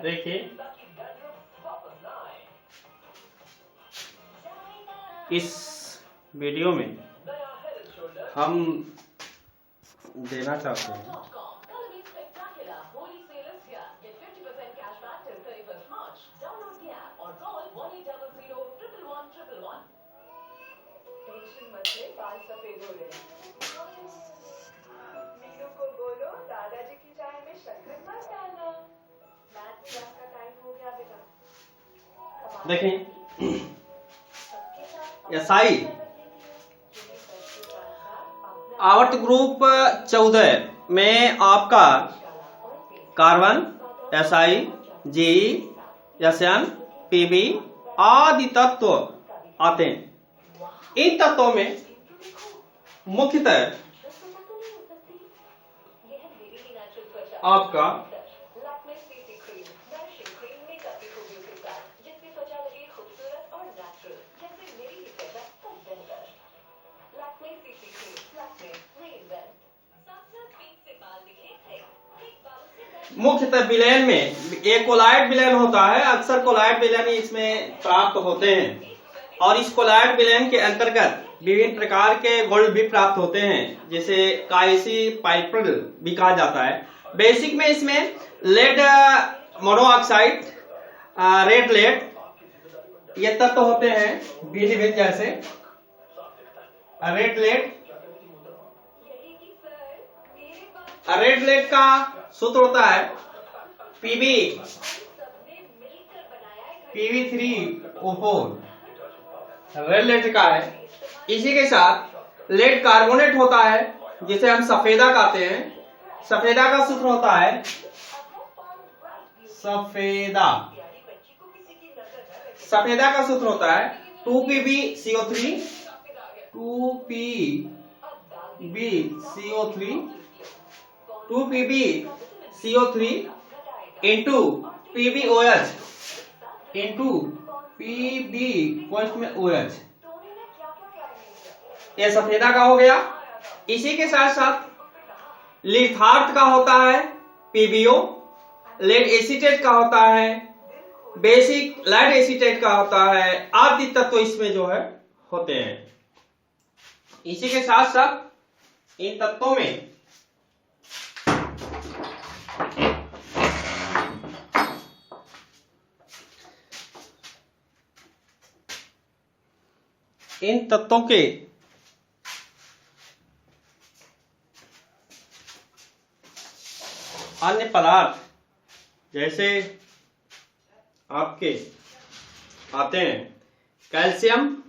देखिए इस वीडियो में हम देना चाहते हैं देखें एसआई आवर्त ग्रुप 14 में आपका carbon, SI, GE, SN, PB आदि तत्व आते हैं। इन तत्वों में मुख्यतः आपका मुख्यतः विलयन में एक कोलाइड विलयन होता है। अक्सर कोलाइड विलयन इसमें प्राप्त होते हैं और इस कोलाइड विलयन के अंतर्गत विभिन्न प्रकार के गुण भी प्राप्त होते हैं, जिसे काइसी पाइप्रिल भी कहा जाता है। बेसिक में इसमें लेड मोनोऑक्साइड, रेड लेड ये तत्व होते हैं। बीडीविल जैसे रेड लेड का सूत्र होता है PB3O4 रेड लेड का है। इसी के साथ लेड कार्बोनेट होता है जिसे हम सफेदा कहते हैं। सफेदा का सूत्र होता है सफेदा का सूत्र होता है 2PbCO3 into PbOH into PB first में OH, यह सफेदा का हो गया। इसी के साथ साथ लिथार्थ का होता है PbO, लेड एसीटेट का होता है, बेसिक लेड एसीटेट का होता है आदि तत्व इसमें जो है होते हैं। इसी के साथ साथ इन तत्वों में के अन्य पदार्थ जैसे आपके आते हैं कैल्शियम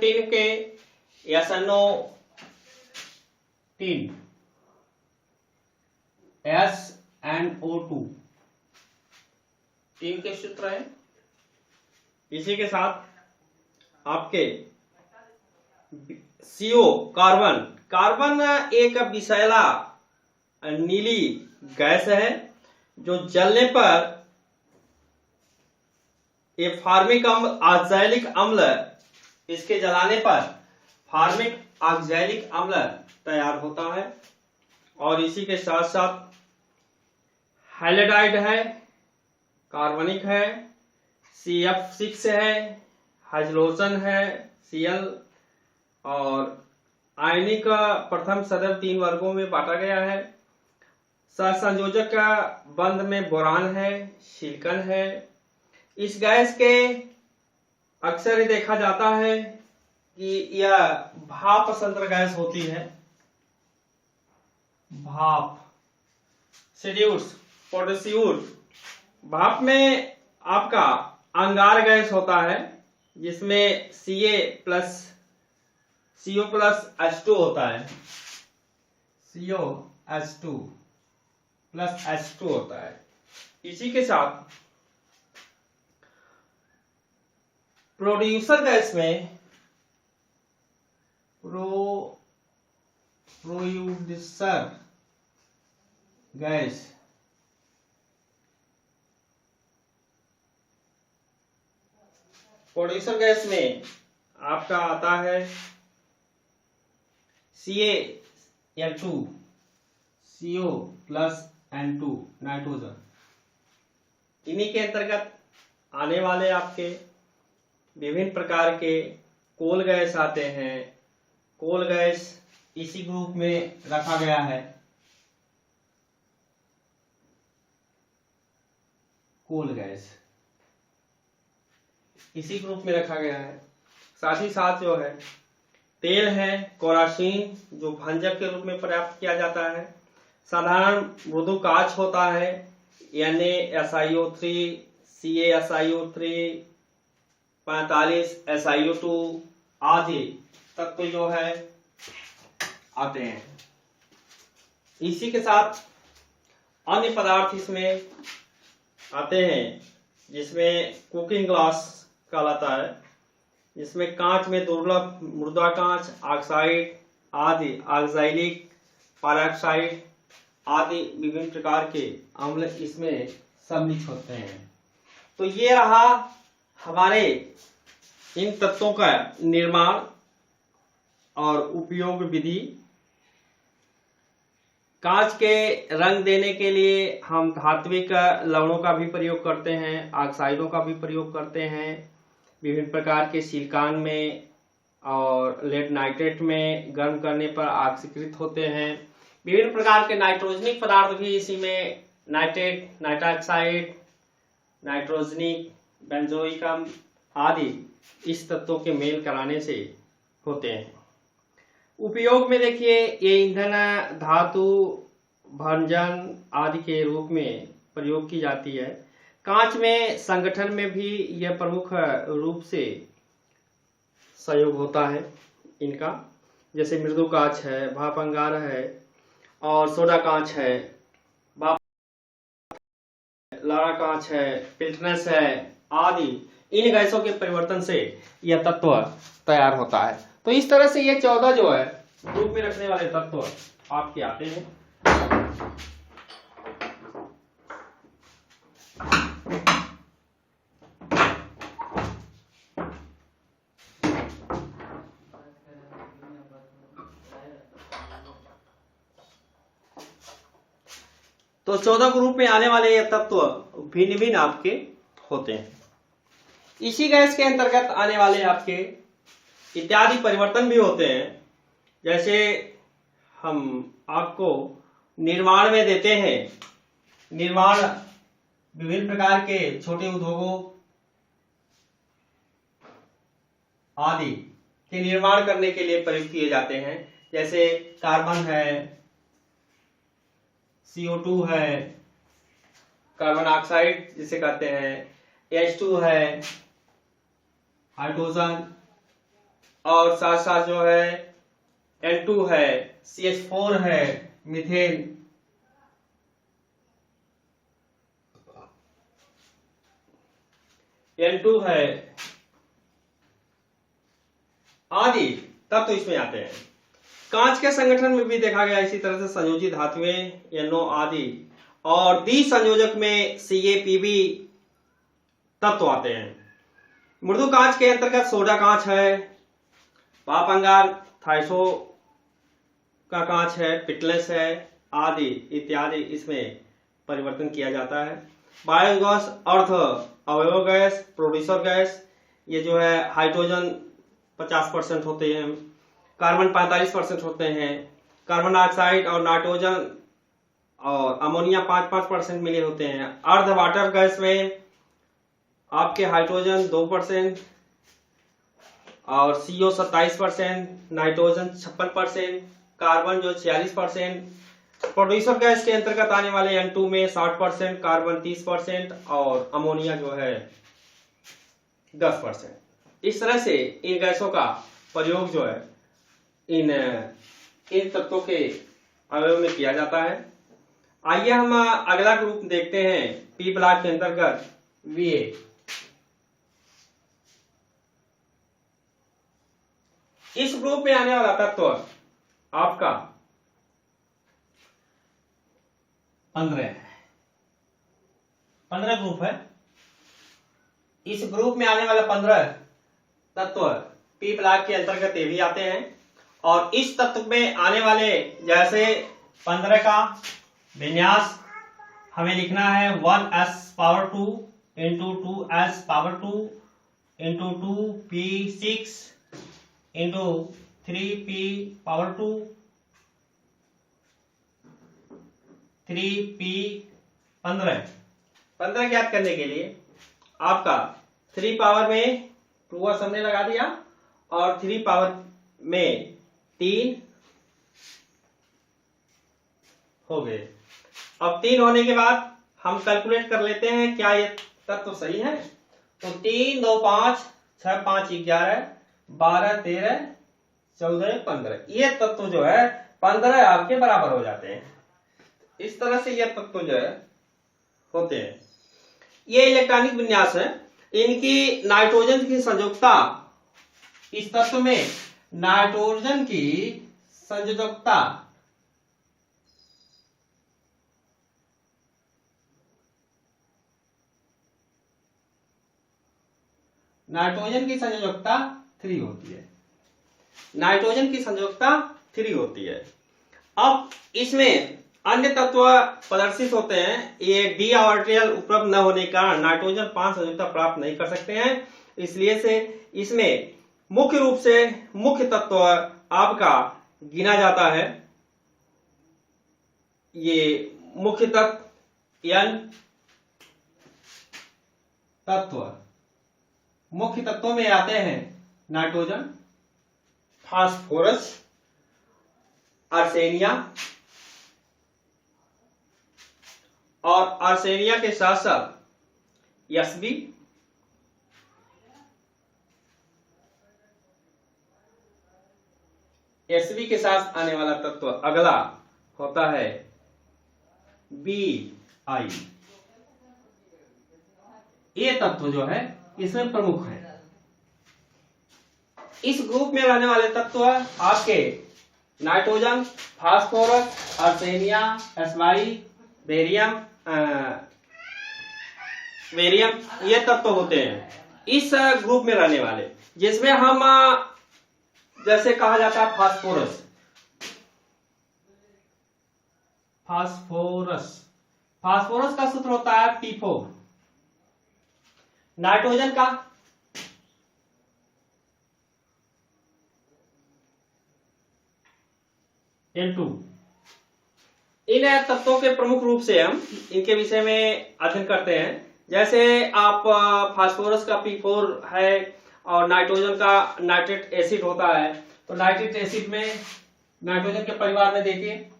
टिन के SNO2 टिन के सूत्र है। इसी के साथ आपके CO कार्बन एक विषैला नीली गैस है जो जलने पर ये फार्मिक अम्ल ऑक्सैलिक अम्ल, इसके जलाने पर फार्मिक ऑक्सैलिक अम्ल तैयार होता है। और इसी के साथ साथ हैलाइड है, कार्बनिक है, CF6 है, हाइड्रोजन है Cl, और आयनिक प्रथम सदस्य 3 वर्गों में बांटा गया है। सहसंयोजक का बंध में बोरान है, सिलिकॉन है। इस गैस के अक्सर देखा जाता है कि यह भाप संत्र गैस होती है। भाप पोटेशियूर भाप में आपका अंगार गैस होता है जिसमें CO प्लस H2 होता है। COH2 प्लस H2 होता है। इसी के साथ प्रोड्यूसर गैस में प्रोड्यूसर गैस में आपका आता है CaL2 CO plus N2 nitrogen. इन्हीं के अंतर्गत आने वाले आपके विभिन्न प्रकार के कोल गैस आते हैं। कोल गैस इसी ग्रुप में रखा गया है। कोल गैस इसी ग्रुप में रखा गया है। साथ ही साथ जो है तेल है केरोसिन, जो भंजक के रूप में प्रयुक्त किया जाता है। साधारण मृदु काच होता है NaSiO3, CaSiO3, 45 SiO2 आदि तत्व जो है आते हैं। इसी के साथ अन्य पदार्थ इसमें आते हैं, जिसमें कुकिंग ग्लास कहलाता है, जिसमें कांच में दुर्लभ मृदा कांच, ऑक्साइड आदि, ऑक्सैलिक पेरोक्साइड आदि विभिन्न प्रकार के अम्ल इसमें सम्मिलित होते हैं। तो ये रहा हमारे इन तत्वों का निर्माण और उपयोग विधि। कांच के रंग देने के लिए हम धात्विक लवणों का भी प्रयोग करते हैं, ऑक्साइडों का भी प्रयोग करते हैं। विभिन्न प्रकार के सिलिकॉन में और लेड नाइट्रेट में गर्म करने पर ऑक्सीकृत होते हैं। विभिन्न प्रकार के नाइट्रोजनिक पदार्थ भी इसी में, नाइट्रेट, नाइट्रोक्साइड, नाइट्रोजनिक, बेंजोइकम आदि इस तत्वों के मेल कराने से होते हैं। उपयोग में देखिए, ये ईंधन धातु भंजन आदि के रूप में प्रयोग की जाती है। कांच में संगठन में भी यह प्रमुख रूप से सहयोग होता है इनका, जैसे मृदु कांच है, भाप अंगार है और सोडा कांच है, लारा कांच है, पिल्टनेस है आदि। इन गैसों के परिवर्तन से यह तत्व तैयार होता है। तो इस तरह से ये 14 जो है ग्रुप में रखने वाले तत्व आपके आते हैं। तो 14 ग्रुप में आने वाले ये तत्व भिन्न भिन्न आपके होते हैं। इसी गैस के अंतर्गत आने वाले आपके इत्यादि परिवर्तन भी होते हैं। जैसे हम आपको निर्माण में देते हैं, निर्माण विभिन्न प्रकार के छोटे उद्योगों आदि के निर्माण करने के लिए प्रयोग किए जाते हैं। जैसे कार्बन है, CO2 है, कार्बन ऑक्साइड जिसे कहते हैं, H2 है, हाइड्रोजन, और साथ साथ जो है N2 है, CH4 है, मीथेन, N2 है आदि तत्व इसमें आते हैं। कांच के संगठन में भी देखा गया इसी तरह से संयोजी धातुएं, NO आदि, और द्विसंयोजक में CaPb तत्व आते हैं। मृदु कांच के अंतर्गत सोडा कांच है, पाप अंगार, थाइसो का कांच है, पिटलेस है आदि इत्यादि इसमें परिवर्तन किया जाता है। बायोगैस, अर्थ अवयव गैस, प्रोड्यूसर गैस, ये जो है हाइड्रोजन 50% होते हैं, कार्बन 45% होते हैं, कार्बन डाइऑक्साइड और नाइट्रोजन और अमोनिया 5% मिले होते हैं। अर्ध वाटर गैस में आपके हाइड्रोजन 2% और CO 27%, नाइट्रोजन 56%, कार्बन जो 46%। प्रोड्यूसर गैस के अंतर्गत आने वाले N2 में 60%, कार्बन 30% और अमोनिया जो है 10%। इस तरह से इन गैसों का प्रयोग जो है इन तत्वों के अवयव में किया जाता है। आइए हम अगला ग्रुप देखते हैं, पी ब्लॉक के अंतर्गत VA। इस ग्रुप में आने वाला तत्व आपका 15 ग्रुप है। इस ग्रुप में आने वाला 15 तत्व पी ब्लॉक के अंतर्गत ये भी आते हैं। और इस तत्व में आने वाले जैसे 15 का विन्यास हमें लिखना है 1s⁻² into 2s⁻² into 2p6 into 3p⁻² 3p15 ज्ञात करने के लिए आपका 3 पावर में 2s हमने लगा दिया और 3 पावर में 3 हो गए। अब 3 होने के बाद हम कैलकुलेट कर लेते हैं क्या ये तत्व सही है। तो 3 2 5 6 5 11 12 13 14 15 ये तत्व जो है 15 आपके बराबर हो जाते हैं। इस तरह से ये तत्व जो है होते हैं। ये इलेक्ट्रॉनिक विन्यास है। इनकी नाइट्रोजन की संयोजकता, इस तत्व में नाइट्रोजन की संयोजकता नाइट्रोजन की संयोजकता 3 होती है। नाइट्रोजन की संयोजकता 3 होती है। अब इसमें अन्य तत्व प्रदर्शित होते हैं। ये डी ऑर्बिटल उपलब्ध न होने के कारण नाइट्रोजन 5 संयोजकता प्राप्त नहीं कर सकते हैं। इसलिए से इसमें मुख्य रूप से मुख्य तत्व आपका गिना जाता है। ये मुख्य तत्व N तत्व मुख्य तत्वों में आते हैं नाइट्रोजन, फास्फोरस, आर्सेनिया और आर्सेनिया के साथ साथ Sb, Sb के साथ आने वाला तत्व अगला होता है Bi। ये तत्व जो है इसमें प्रमुख है। इस ग्रुप में रहने वाले तत्व आपके nitrogen, phosphorus, Arsenia, Sb, barium ये तत्व होते हैं इस ग्रुप में रहने वाले, जिसमें हम जैसे कहा जाता है फास्फोरस का सूत्र होता है P4। नाइट्रोजन का N2। इन तत्वों के प्रमुख रूप से हम इनके विषय में अध्ययन करते हैं। जैसे आप फास्फोरस का P4 है और नाइट्रोजन का नाइट्रेट एसिड होता है। तो नाइट्रेट एसिड में नाइट्रोजन के परिवार में देखिए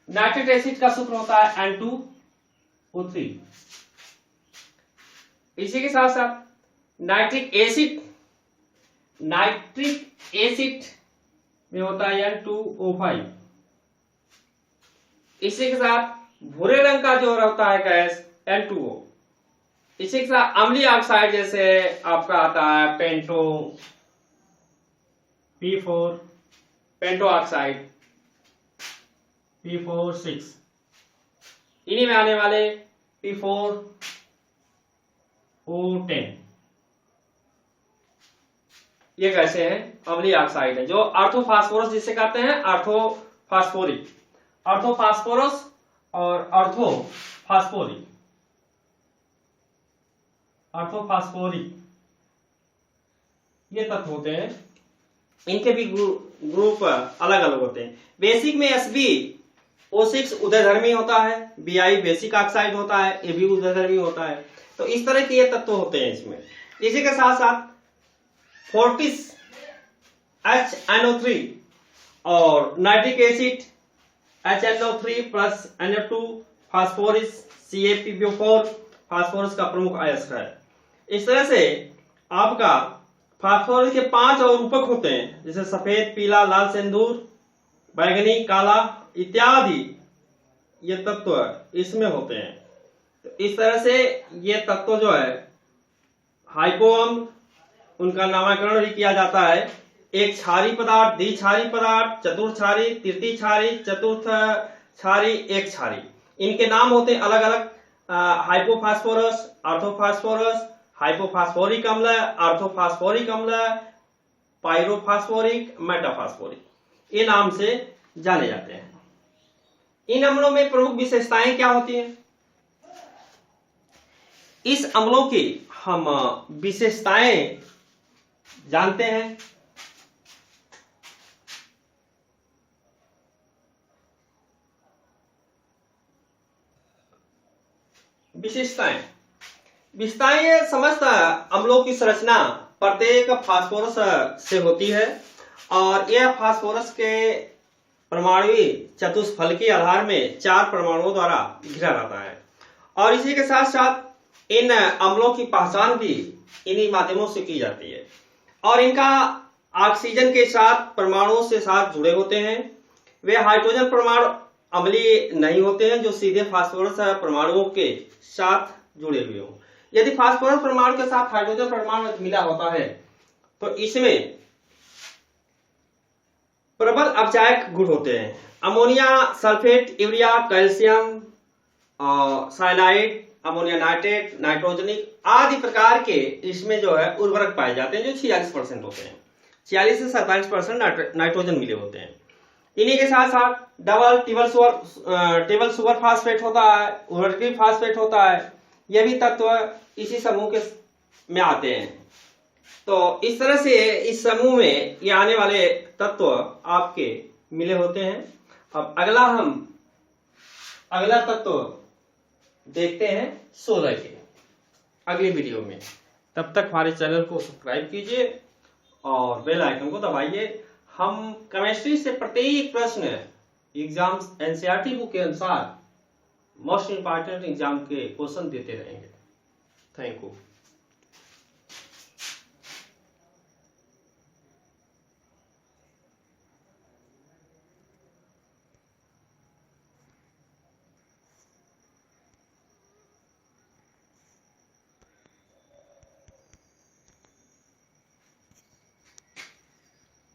नाइट्रेट एसिड का सूत्र होता है N2O3। इसी के साथ साथ नाइट्रिक एसिड में होता है N2O5। इसी के साथ भूरे रंग का जो होता है गैस N2O। इसी के साथ अम्लीय ऑक्साइड जैसे आपका आता है P4 पेंटो ऑक्साइड P4 6। इन्हीं में आने वाले P4O10 ये कैसे हैं अम्लीय ऑक्साइड है। जो आर्थोफास्फोरस जिसे कहते हैं आर्थोफास्फोरिक और आर्थोफास्फोरिक ये तत्व होते हैं। इनके भी ग्रुप अलग अलग होते हैं। बेसिक में SbO6 उदयधर्मी होता है, Bi बेसिक ऑक्साइड होता है, Ab उदयधर्मी होता है। तो इस तरह के ये तत्व होते हैं इसमें। इसी के साथ साथ फोर्टिस HNO3 और nitric acid HNO3 plus NO2 phosphorus CaPO4 phosphorus का प्रमुख अयस्क है। इस तरह से आपका फास्फोरस के 5 और रूपक होते हैं, जैसे सफेद, पीला, लाल सिंदूर, बैगनी, काला इत्यादि ये तत्व इसमें होते हैं। तो इस तरह से ये तत्व जो है हाइपोअम्ल, उनका नामकरण भी किया जाता है। एक क्षारी पदार्थ, द्विक्षारी पदार्थ, चतुर्क्षारी, तृतीय क्षारी, चतुर्थ क्षारी, एक क्षारी। इनके नाम होते हैं अलग अलग, हाइपोफास्फोरस, आर्थोफास्फोरस, हाइपोफास्फोरिक अम्ल, आर्थोफास्फोरिक अम्ल, पायरोफास्फोरिक, मेटाफास्फोरिक, ये नाम से जाने जाते हैं। इन अम्लों में प्रमुख विशेषताएं क्या होती हैं? इस अम्लों की हम विशेषताएं जानते हैं। विशेषताएं समस्त अम्लों की संरचना प्रत्येक फास्फोरस से होती है और यह फास्फोरस के परमाणुई चतुष्फल के आधार में 4 परमाणुओं द्वारा घिरा रहता है और इसी के साथ साथ इन अम्लों की पहचान भी इन्हीं माध्यमों से की जाती है और इनका ऑक्सीजन के साथ परमाणुओं से साथ जुड़े होते हैं। वे हाइड्रोजन परमाणु अम्लीय नहीं होते हैं जो सीधे फास्फोरस परमाणुओं के साथ जुड़े हुए हों। यदि फास्फोरस परमाणु के साथ हाइड्रोजन परमाणु मिला होता है तो इसमें प्रबल अपचायक गुण होते हैं। Ammonia sulphate, urea, calcium, cyanide, ammonia nitrate, नाइट्रोजनिक आदि प्रकार के इसमें जो है उर्वरक पाए जाते हैं जो 46% होते हैं। 46 से 47% नाइट्रोजन मिले होते हैं। इन्हीं के साथ साथ डबल टेबल सुपर फास्फेट होता है, उर्वरक फास्फेट होता है। यह भी तत्व इसी समूह के में आते हैं। तो इस तरह से इस समूह में ये आने वाले तत्व आपके मिले होते हैं। अब अगला तत्व देखते हैं 16 के अगली वीडियो में। तब तक हमारे चैनल को सब्सक्राइब कीजिए और बेल आइकन को दबाइए। हम केमिस्ट्री से प्रत्येक प्रश्न एग्जाम्स एनसीईआरटी बुक के अनुसार मोस्ट इंपॉर्टेंट एग्जाम के क्वेश्चन देते रहेंगे। Thank you.